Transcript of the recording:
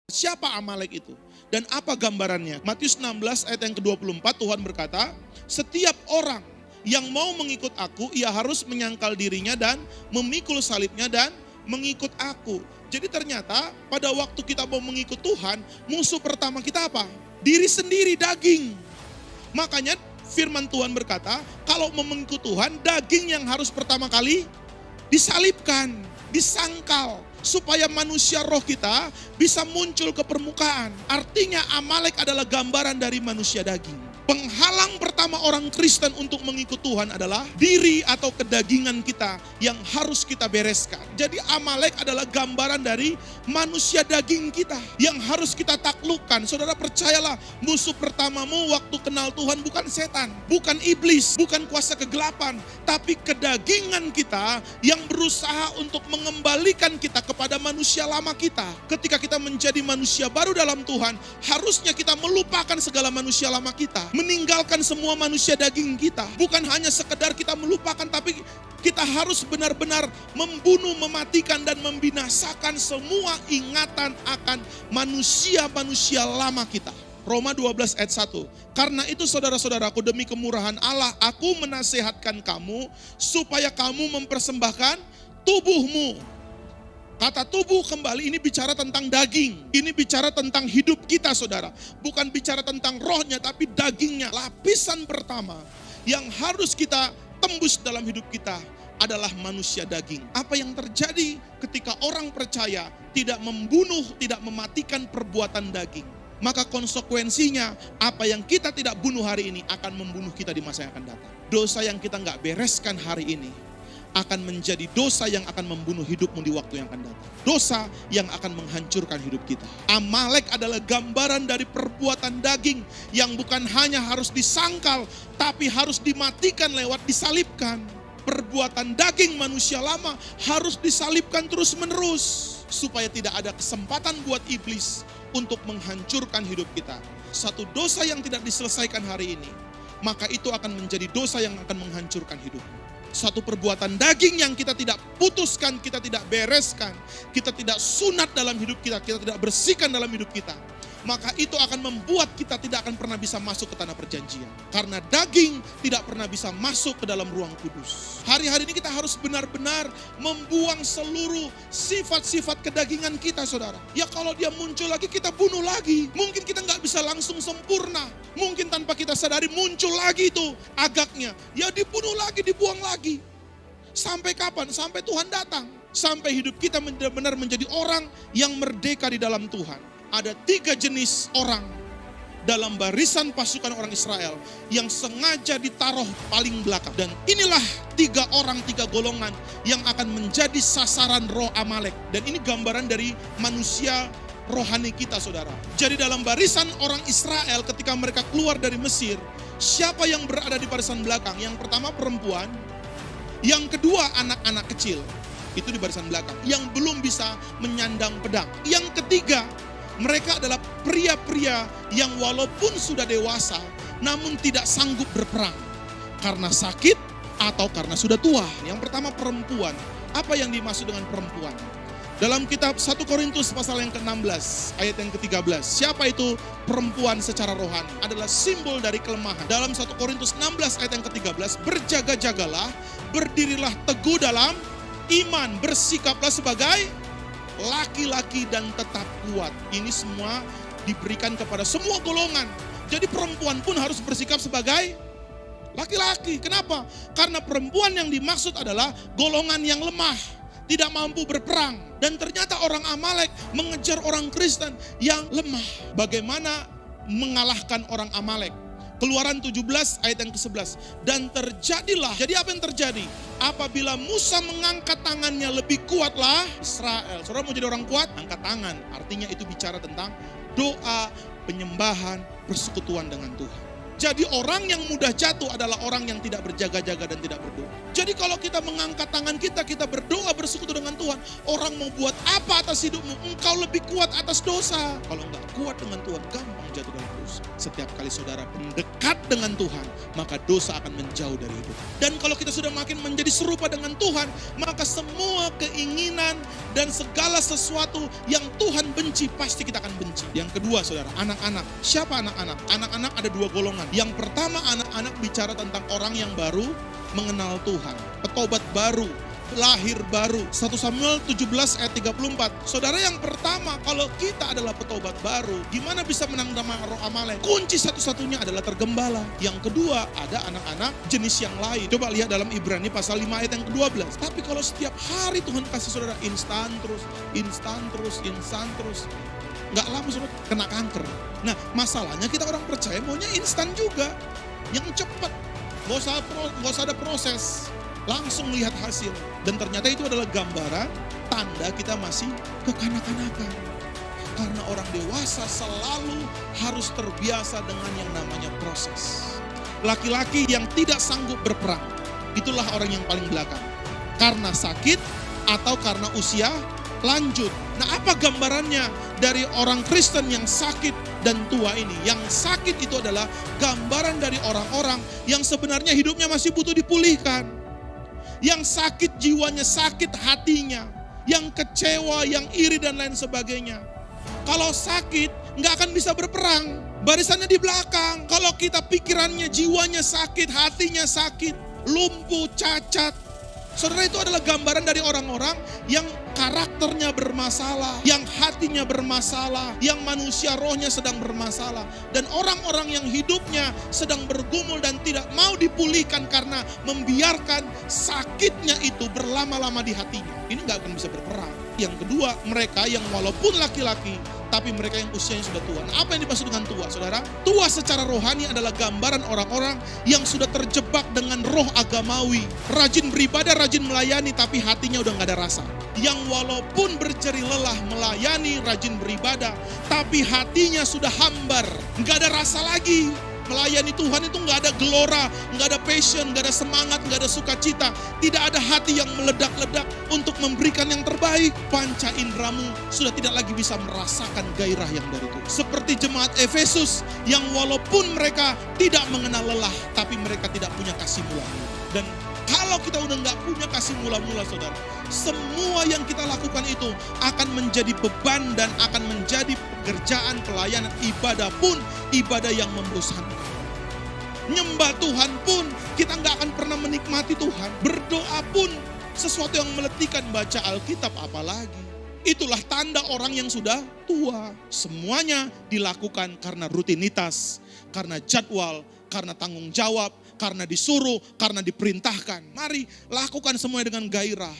Siapa Amalek itu? Dan apa gambarannya? Matius 16 ayat yang ke-24 Tuhan berkata, setiap orang yang mau mengikut aku, ia harus menyangkal dirinya dan memikul salibnya dan mengikut aku. Jadi ternyata pada waktu kita mau mengikut Tuhan, musuh pertama kita apa? Diri sendiri, daging. Makanya firman Tuhan berkata, kalau mau mengikut Tuhan, daging yang harus pertama kali disalibkan, disangkal. Supaya manusia roh kita bisa muncul ke permukaan. Artinya Amalek adalah gambaran dari manusia daging. Penghalang pertama orang Kristen untuk mengikut Tuhan adalah diri atau kedagingan kita yang harus kita bereskan. Jadi Amalek adalah gambaran dari manusia daging kita yang harus kita taklukkan. Saudara percayalah, musuh pertamamu waktu kenal Tuhan bukan setan, bukan iblis, bukan kuasa kegelapan, tapi kedagingan kita yang berusaha untuk mengembalikan kita kepada manusia lama kita. Ketika kita menjadi manusia baru dalam Tuhan, harusnya kita melupakan segala manusia lama kita. Meninggalkan semua manusia daging kita. Bukan hanya sekedar kita melupakan, tapi kita harus benar-benar membunuh, mematikan, dan membinasakan semua ingatan akan manusia-manusia lama kita. Roma 12 ayat 1. Karena itu saudara-saudaraku, demi kemurahan Allah, aku menasehatkan kamu supaya kamu mempersembahkan tubuhmu. Kata tubuh kembali ini bicara tentang daging. Ini bicara tentang hidup kita, saudara. Bukan bicara tentang rohnya, tapi dagingnya. Lapisan pertama yang harus kita tembus dalam hidup kita adalah manusia daging. Apa yang terjadi ketika orang percaya tidak membunuh, tidak mematikan perbuatan daging? Maka konsekuensinya apa yang kita tidak bunuh hari ini akan membunuh kita di masa yang akan datang. Dosa yang kita nggak bereskan hari ini akan menjadi dosa yang akan membunuh hidupmu di waktu yang akan datang. Dosa yang akan menghancurkan hidup kita. Amalek adalah gambaran dari perbuatan daging yang bukan hanya harus disangkal, tapi harus dimatikan lewat disalibkan. Perbuatan daging manusia lama harus disalibkan terus-menerus, supaya tidak ada kesempatan buat iblis untuk menghancurkan hidup kita. Satu dosa yang tidak diselesaikan hari ini, maka itu akan menjadi dosa yang akan menghancurkan hidupmu. Satu perbuatan daging yang kita tidak putuskan, kita tidak bereskan, kita tidak sunat dalam hidup kita, kita tidak bersihkan dalam hidup kita, maka itu akan membuat kita tidak akan pernah bisa masuk ke tanah perjanjian. Karena daging tidak pernah bisa masuk ke dalam ruang kudus. Hari-hari ini kita harus benar-benar membuang seluruh sifat-sifat kedagingan kita, saudara. Ya kalau dia muncul lagi, kita bunuh lagi. Mungkin kita nggak bisa langsung sempurna. Mungkin tanpa kita sadari muncul lagi itu agaknya. Ya dibunuh lagi, dibuang lagi. Sampai kapan? Sampai Tuhan datang. Sampai hidup kita benar-benar menjadi orang yang merdeka di dalam Tuhan. Ada 3 jenis orang dalam barisan pasukan orang Israel yang sengaja ditaruh paling belakang. Dan inilah 3 orang, 3 golongan yang akan menjadi sasaran roh Amalek. Dan ini gambaran dari manusia rohani kita, saudara. Jadi dalam barisan orang Israel ketika mereka keluar dari Mesir, siapa yang berada di barisan belakang? Yang pertama perempuan, yang kedua anak-anak kecil, itu di barisan belakang, yang belum bisa menyandang pedang. Yang ketiga, mereka adalah pria-pria yang walaupun sudah dewasa, namun tidak sanggup berperang. Karena sakit atau karena sudah tua. Yang pertama perempuan. Apa yang dimaksud dengan perempuan? Dalam kitab 1 Korintus pasal yang ke-16, ayat yang ke-13. Siapa itu perempuan secara rohani? Adalah simbol dari kelemahan. Dalam 1 Korintus 16 ayat yang ke-13, berjaga-jagalah, berdirilah teguh dalam iman, bersikaplah sebagai laki-laki dan tetap kuat. Ini semua diberikan kepada semua golongan. Jadi perempuan pun harus bersikap sebagai laki-laki. Kenapa? Karena perempuan yang dimaksud adalah golongan yang lemah, tidak mampu berperang. Dan ternyata orang Amalek mengejar orang Kristen yang lemah. Bagaimana mengalahkan orang Amalek? Keluaran 17 ayat yang ke-11. Dan terjadilah, jadi apa yang terjadi? Apabila Musa mengangkat tangannya, lebih kuatlah Israel. Saudara mau jadi orang kuat? Angkat tangan. Artinya itu bicara tentang doa, penyembahan, persekutuan dengan Tuhan. Jadi orang yang mudah jatuh adalah orang yang tidak berjaga-jaga dan tidak berdoa. Jadi kalau kita mengangkat tangan kita, kita berdoa bersekutu dengan Tuhan. Orang mau buat apa atas hidupmu, engkau lebih kuat atas dosa. Kalau enggak kuat dengan Tuhan, gampang jatuh dalam dosa. Setiap kali saudara mendekat dengan Tuhan, maka dosa akan menjauh dari hidup. Dan kalau kita sudah makin menjadi serupa dengan Tuhan, maka semua keinginan dan segala sesuatu yang Tuhan benci, pasti kita akan benci. Yang kedua saudara, anak-anak. Siapa anak-anak? Anak-anak ada dua golongan. Yang pertama, anak-anak bicara tentang orang yang baru mengenal Tuhan. Petobat baru, lahir baru. 1 Samuel 17 ayat 34. Saudara, yang pertama, kalau kita adalah petobat baru, gimana bisa menang sama roh Amalek? Kunci satu-satunya adalah tergembala. Yang kedua, ada anak-anak jenis yang lain. Coba lihat dalam Ibrani pasal 5 ayat yang ke-12. Tapi kalau setiap hari Tuhan kasih saudara instan terus, nggak lama saudara kena kanker. Nah, masalahnya kita orang percaya maunya instan juga, yang cepat, nggak usah ada proses, langsung lihat hasil. Dan ternyata itu adalah gambaran tanda kita masih kekanak-kanakan. Karena orang dewasa selalu harus terbiasa dengan yang namanya proses. Laki-laki yang tidak sanggup berperang, itulah orang yang paling belakang. Karena sakit atau karena usia lanjut. Nah, apa gambarannya dari orang Kristen yang sakit dan tua ini? Yang sakit itu adalah gambaran dari orang-orang yang sebenarnya hidupnya masih butuh dipulihkan. Yang sakit jiwanya, sakit hatinya, yang kecewa, yang iri dan lain sebagainya. Kalau sakit nggak akan bisa berperang, barisannya di belakang. Kalau kita pikirannya, jiwanya sakit, hatinya sakit, lumpuh, cacat, saudara, itu adalah gambaran dari orang-orang yang karakternya bermasalah, yang hatinya bermasalah, yang manusia rohnya sedang bermasalah. Dan orang-orang yang hidupnya sedang bergumul dan tidak mau dipulihkan karena membiarkan sakitnya itu berlama-lama di hatinya. Ini gak akan bisa berperang. Yang kedua, mereka yang walaupun laki-laki, tapi mereka yang usianya sudah tua. Nah, apa yang dimaksud dengan tua, saudara? Tua secara rohani adalah gambaran orang-orang yang sudah terjebak dengan roh agamawi. Rajin beribadah, rajin melayani, tapi hatinya udah gak ada rasa. Yang walaupun berjeri lelah melayani, rajin beribadah, tapi hatinya sudah hambar, gak ada rasa lagi. Melayani Tuhan itu gak ada gelora, gak ada passion, gak ada semangat, gak ada sukacita. Tidak ada hati yang meledak-ledak untuk memberikan yang terbaik. Panca indramu sudah tidak lagi bisa merasakan gairah yang dari Tuhan. Seperti jemaat Efesus yang walaupun mereka tidak mengenal lelah, tapi mereka tidak punya kasih mula-mula. Dan kalau kita udah gak punya kasih mula-mula, saudara, semua yang kita lakukan itu akan menjadi beban dan akan menjadi pekerjaan, pelayanan, ibadah pun ibadah yang membosankan. Nyembah Tuhan pun kita gak akan pernah menikmati Tuhan. Berdoa pun sesuatu yang meletikan, baca Alkitab apalagi. Itulah tanda orang yang sudah tua. Semuanya dilakukan karena rutinitas, karena jadwal, karena tanggung jawab, karena disuruh, karena diperintahkan. Mari lakukan semuanya dengan gairah.